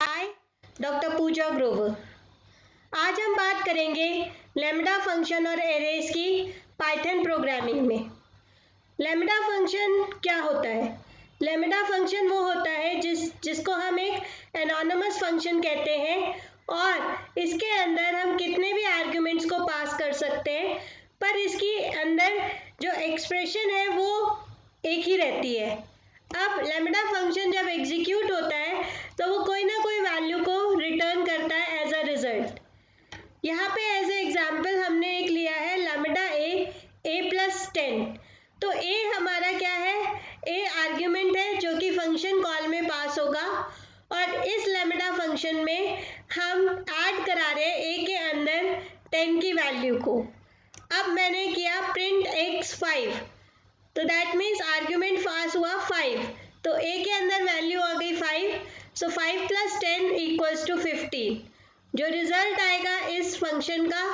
हाय, doctor पूजा ग्रोवर। आज हम बात करेंगे लैम्ब्डा फंक्शन और एरेज की पाइथन प्रोग्रामिंग में। लैम्ब्डा फंक्शन क्या होता है? लैम्ब्डा फंक्शन वो होता है जिसको हम एक एनोनिमस फंक्शन कहते हैं और इसके अंदर हम कितने भी आर्ग्यूमेंट्स को पास कर सकते हैं, पर इसकी अंदर जो एक्सप्रेशन है वो एक ही रहती है। अब लैम्ब्डा फंक्शन जब एग्जीक्यूट होता है तो वो कोई ना कोई वैल्यू को रिटर्न करता है एज अ रिजल्ट। यहाँ पे एज ए एग्जाम्पल हमने एक लिया है लैम्ब्डा ए प्लस 10। तो ए हमारा क्या है? ए आर्ग्यूमेंट है जो कि फंक्शन कॉल में पास होगा और इस लैम्ब्डा फंक्शन में हम ऐड करा रहे हैं ए के अंदर 10 की वैल्यू को। अब मैंने किया प्रिंट x 5, तो दैट मीन्स आर्ग्यूमेंट पास हुआ 5, तो ए के अंदर वैल्यू आ गई 5, सो 5 प्लस 10 इक्वल्स टू 15। जो रिजल्ट आएगा इस फंक्शन का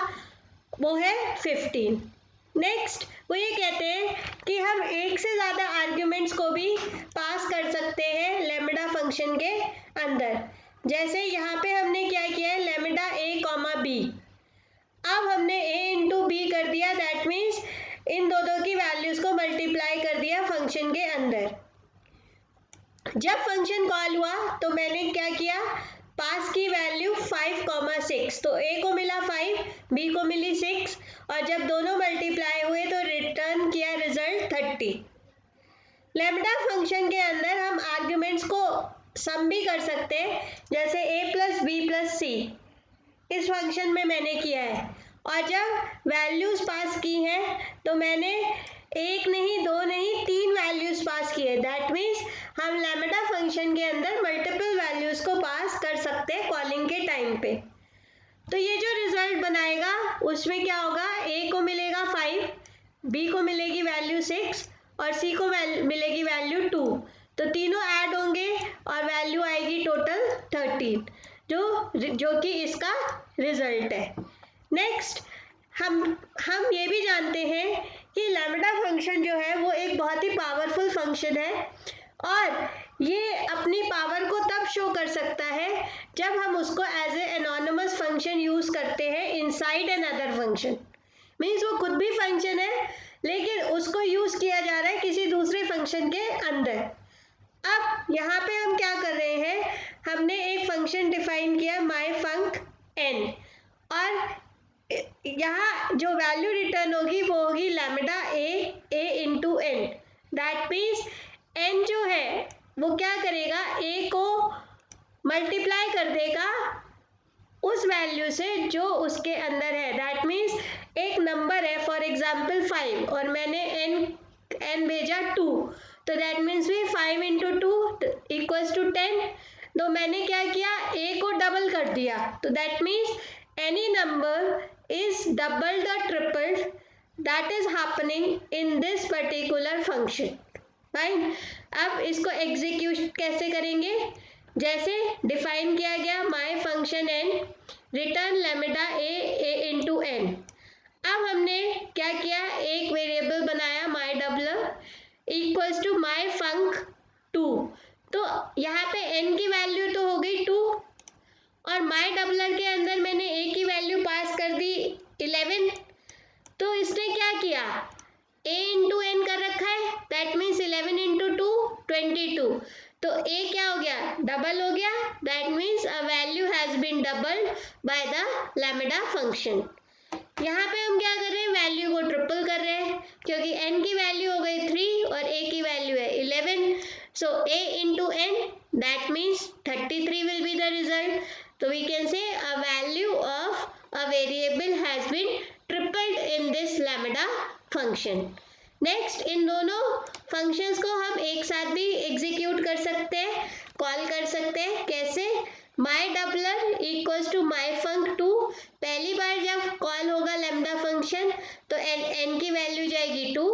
वो है 15। नेक्स्ट वो ये कहते हैं कि हम एक से ज़्यादा आर्ग्यूमेंट्स को भी पास कर सकते हैं लैम्ब्डा फंक्शन के अंदर। जैसे यहाँ पे हमने क्या किया है, लैम्ब्डा ए कॉमा बी। अब हमने a इंटू बी कर दिया, दैट मीन्स इन दोनों की वैल्यूज को मल्टीप्लाई कर दिया फंक्शन के अंदर। जब फंक्शन कॉल हुआ तो मैंने क्या किया, पास की वैल्यू 5,6, तो a को मिला 5, b को मिली 6 और जब दोनों मल्टीप्लाई हुए तो रिटर्न किया रिजल्ट 30। लैम्ब्डा फंक्शन के अंदर हम आर्ग्यूमेंट्स को सम भी कर सकते हैं, जैसे a प्लस बी प्लस सी इस फंक्शन में मैंने किया है। और जब वैल्यूज पास की हैं तो मैंने एक नहीं, दो नहीं, 3 वैल्यूज पास की है। दैट मीन्स हम लैम्ब्डा फंक्शन के अंदर मल्टीपल वैल्यूज को पास कर सकते हैं कॉलिंग के टाइम पे। तो ये जो रिजल्ट बनाएगा उसमें क्या होगा, a को मिलेगा 5, b को मिलेगी वैल्यू 6 और c को मिलेगी वैल्यू 2, तो तीनों ऐड होंगे और वैल्यू आएगी टोटल 13, जो कि इसका रिजल्ट है। नेक्स्ट हम ये भी जानते हैं कि लैम्ब्डा फंक्शन जो है वो एक बहुत ही पावरफुल फंक्शन है और ये अपनी पावर को तब शो कर सकता है जब हम उसको as a anonymous function use करते हैं inside another function. Means वो खुद भी फंक्शन है लेकिन उसको यूज किया जा रहा है किसी दूसरे फंक्शन के अंदर। अब यहाँ पे हम क्या कर रहे हैं, हमने एक फंक्शन डिफाइन किया माई फंक n और यहाँ जो वैल्यू रिटर्न होगी वो होगी lambda a into n। That means n जो है वो क्या करेगा, a को मल्टीप्लाई कर देगा उस वैल्यू से जो उसके अंदर है। दैट मीन्स एक नंबर है फॉर एग्जाम्पल 5 और मैंने n भेजा 2, तो दैट मीन्स भी 5 इंटू 2 इक्वल्स टू 10। तो मैंने क्या किया, a को डबल कर दिया, तो that means any number is doubled or tripled that is happening in this particular function। Fine, अब इसको एग्जीक्यूट कैसे करेंगे, जैसे डिफाइन किया गया माई function n return lambda a into n। अब हमने क्या किया, एक वेरिएबल बनाया माई डबलर इक्वल्स टू माई फंक 2, तो यहाँ पे n की वैल्यू तो हो गई 2 और माई डबलर के अंदर मैंने a की वैल्यू पास कर दी 11, तो इसने क्या किया, a इंटू n कर रखा है, दैट मीन्स 11 इंटू 2 22, तो a क्या हो गया, डबल हो गया। That means a value has been doubled by the lambda function. यहाँ पे हम क्या कर रहे हैं, वैल्यू को ट्रिपल कर रहे हैं क्योंकि n की वैल्यू हो गई 3 और a की वैल्यू है 11, so a into n that means 33 will be the result. तो we can say a value of a variable has been tripled in this lambda function. Next इन दोनों फंक्शंस को हम एक साथ भी एग्जीक्यूट कर सकते हैं, कॉल कर सकते हैं। कैसे, माई डबलर इक्वल्स टू माई फंक 2, पहली बार जब कॉल होगा लैम्ब्डा फंक्शन तो n की वैल्यू जाएगी 2,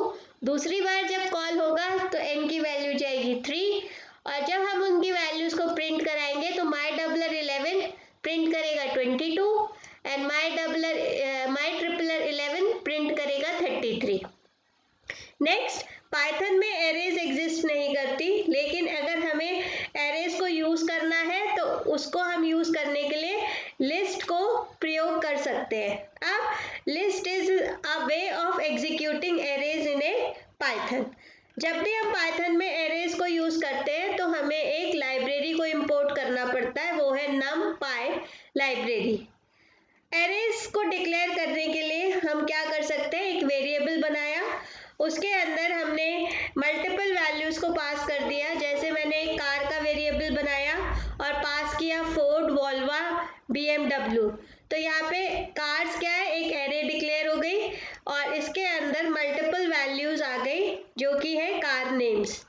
दूसरी बार जब कॉल होगा तो n की वैल्यू जाएगी 3 और जब हम उनकी वैल्यूज को प्रिंट कराएंगे तो माई डबलर 11 प्रिंट करेगा 22 एंड माई ट्रिपलर 11 प्रिंट करेगा 33। नेक्स्ट, पाइथन में एरेज एग्जिस्ट नहीं करती, लेकिन अगर हमें एरेज को यूज करना है तो उसको हम यूज करने के लिए लिस्ट को प्रयोग कर सकते हैं। अब list is a way of executing arrays in A Python. जब भी हम पाइथन में एरेज को यूज करते हैं तो हमें एक लाइब्रेरी को इंपोर्ट करना पड़ता है, वो है numpy लाइब्रेरी। एरेज को डिक्लेयर करने के लिए हम क्या कर सकते हैं, एक वेरिएबल बनाया, उसके अंदर हमने मल्टीपल वैल्यूज को पास कर दिया। जैसे मैंने एक कार का वेरिएबल बनाया और पास किया फोर्ड, वोल्वा, BMW। तो यहाँ पे कार्स क्या है, एक एरे डिक्लेयर हो गई और इसके अंदर मल्टीपल वैल्यूज आ गई जो कि है कार नेम्स।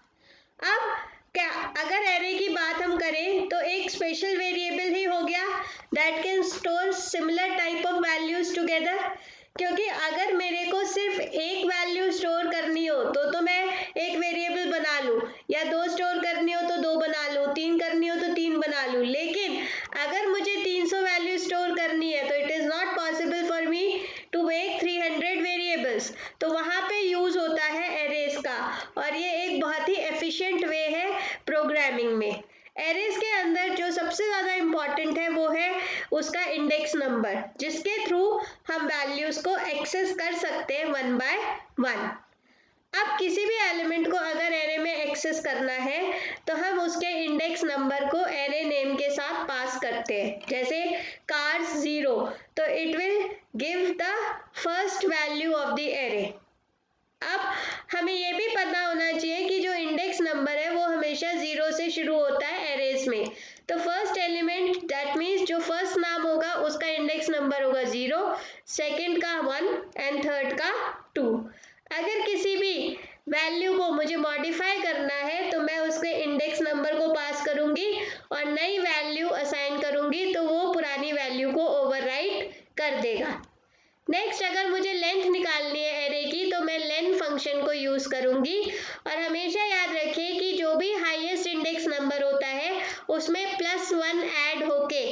अब क्या अगर एरे की बात हम करें तो एक स्पेशल वेरिएबल ही हो गया that can store similar type of values together. क्योंकि अगर मेरे को सिर्फ एक वैल्यू स्टोर करनी हो तो मैं एक वेरिएबल बना लूँ, या दो स्टोर करनी हो तो दो बना लूँ, तीन करनी हो तो तीन बना लूँ। लेकिन अगर मुझे 300 वैल्यू स्टोर करनी है तो it is not possible for me to make 300 variables. तो वहाँ पे यूज होता है एरेज का, और ये एक बहुत ही एफिशिएंट वे है प्रोग्रामिंग में। एरेज के अंदर जो सबसे ज़्यादा इम्पॉर्टेंट है वो है उसका इंडेक्स नंबर, जिसके थ्रू हम वैल्यूज को एक्सेस कर सकते हैं 1 by 1। अब किसी भी एलिमेंट को अगर एरे में एक्सेस करना है तो हम उसके इंडेक्स नंबर को एरे नेम के साथ पास करते हैं। जैसे कार्स 0 तो it will give the first value of the array. अब हमें ये भी पता होना चाहिए कि जो इंडेक्स नंबर है वो हमेशा 0 से शुरू होता है एरेज में। तो फर्स्ट एलिमेंट दैट मीन्स जो फर्स्ट नाम होगा उसका इंडेक्स नंबर होगा 0, सेकंड का 1 एंड थर्ड का 2। अगर किसी भी वैल्यू को मुझे मॉडिफाई करना है तो मैं उसके इंडेक्स नंबर को पास करूंगी और नई वैल्यू असाइन करूंगी तो वो पुरानी वैल्यू को ओवरराइट कर देगा। नेक्स्ट, अगर मुझे लेंथ निकालनी है एरे की तो मैं लेंथ फंक्शन को यूज करूंगी। और हमेशा याद रखिए कि जो भी हाईएस्ट इंडेक्स नंबर होता है उसमें +1 ऐड होके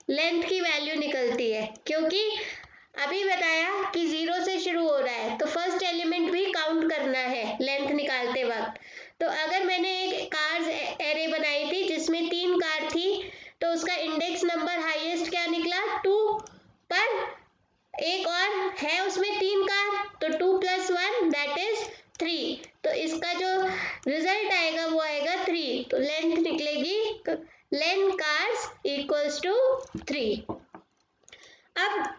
लेंथ की वैल्यू निकलती है, क्योंकि अभी बताया कि 0 से शुरू हो रहा है तो फर्स्ट एलिमेंट भी काउंट करना है लेंथ निकालते वक्त। तो अगर मैंने एक कार्स एरे बनाई थी जिसमें 3 कार थी तो उसका इंडेक्स नंबर हाईएस्ट क्या निकला 2, पर एक और है उसमें 3 कार तो 2 + 1 दैट इज 3। तो इसका जो रिजल्ट आएगा वो आएगा 3। तो लेंथ निकलेगी लेंथ कार्स इक्वल्स टू 3। अब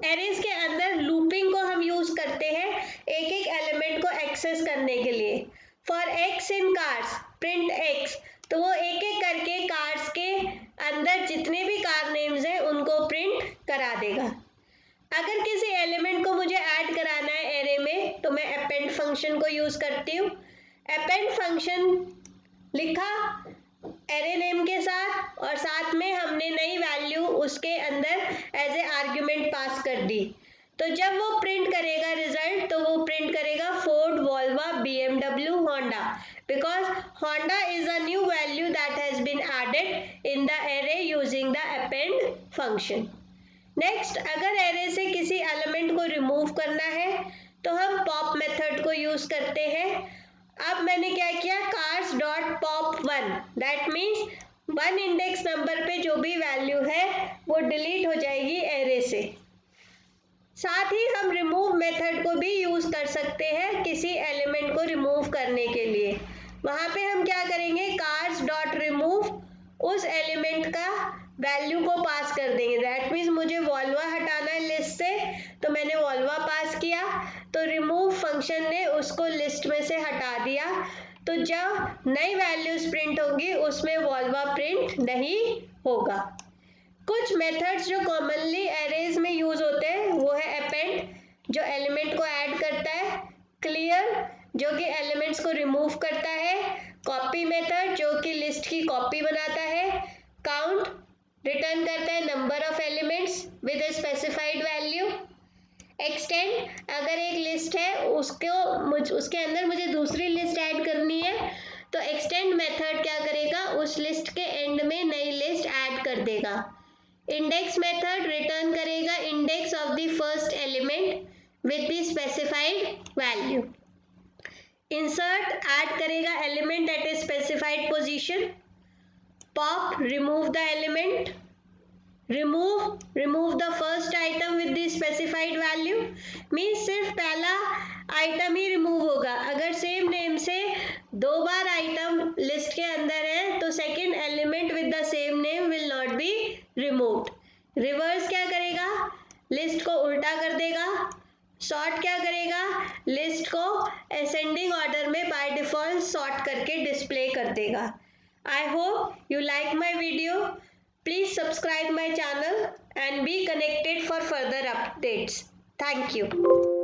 एरेज के अंदर लूपिंग को हम यूज करते हैं एक एक एलिमेंट को एक्सेस करने के लिए। For x in cars print x, तो वो एक एक करके कार्स के अंदर जितने भी कार नेम्स हैं उनको प्रिंट करा देगा। अगर किसी एलिमेंट को मुझे ऐड कराना है एरे में तो मैं अपेंड फंक्शन को यूज करती हूँ। अपेंड फंक्शन लिखा एरे नेम के साथ और साथ में हमने नई वैल्यू उसके अंदर एज ए आर्ग्यूमेंट पास कर दी। तो जब वो प्रिंट करेगा रिजल्ट तो वो प्रिंट करेगा Ford, Volvo, BMW, Honda, because Honda is a new value that has been added in the array using the append function. Next, अगर एरे से किसी एलिमेंट को रिमूव करना है तो हम पॉप मेथड को यूज करते हैं। अब मैंने क्या किया, cars dot pop 1, that means 1 index number पे जो भी वैल्यू है वो डिलीट हो जाएगी एरे से। साथ ही हम रिमूव मेथड को भी यूज कर सकते हैं किसी एलिमेंट को रिमूव करने के लिए। वहां पे हम क्या करेंगे, कार्स डॉट रिमूव उस एलिमेंट का वैल्यू को पास कर देंगे। दैट मीन्स मुझे वोल्वा हटाना है लिस्ट से तो मैंने वोल्वा पास किया तो रिमूव फंक्शन ने उसको लिस्ट में से हटा दिया। तो जब नई वैल्यूज प्रिंट होगी उसमें वोल्वा प्रिंट नहीं होगा। कुछ मेथड्स जो कॉमनली एरेज में यूज होते हैं वो है अपेंड जो एलिमेंट को ऐड करता है, क्लियर जो कि एलिमेंट्स को रिमूव करता है, कॉपी मेथड जो कि लिस्ट की कॉपी बनाता है, काउंट रिटर्न करता है number of elements with a specified value, extend अगर एक लिस्ट है उसके अंदर मुझे दूसरी लिस्ट ऐड करनी है तो एक्सटेंड मेथड क्या करेगा, उस लिस्ट के एंड में नई लिस्ट ऐड कर देगा। इंडेक्स मेथड रिटर्न करेगा index of the first element with the specified value. Insert add करेगा element at a specified position. pop, remove the element. remove the first item with the specified value means सिर्फ पहला item ही remove होगा. अगर same name से दो बार item list के अंदर है तो second element with the same name will not be removed. Reverse क्या करेगा? लिस्ट को उल्टा कर देगा. सॉर्ट क्या करेगा? लिस्ट को असेंडिंग ऑर्डर में बाय डिफॉल्ट सॉर्ट करके डिस्प्ले कर देगा. I hope you like my video. Please subscribe my channel and be connected for further updates. Thank you.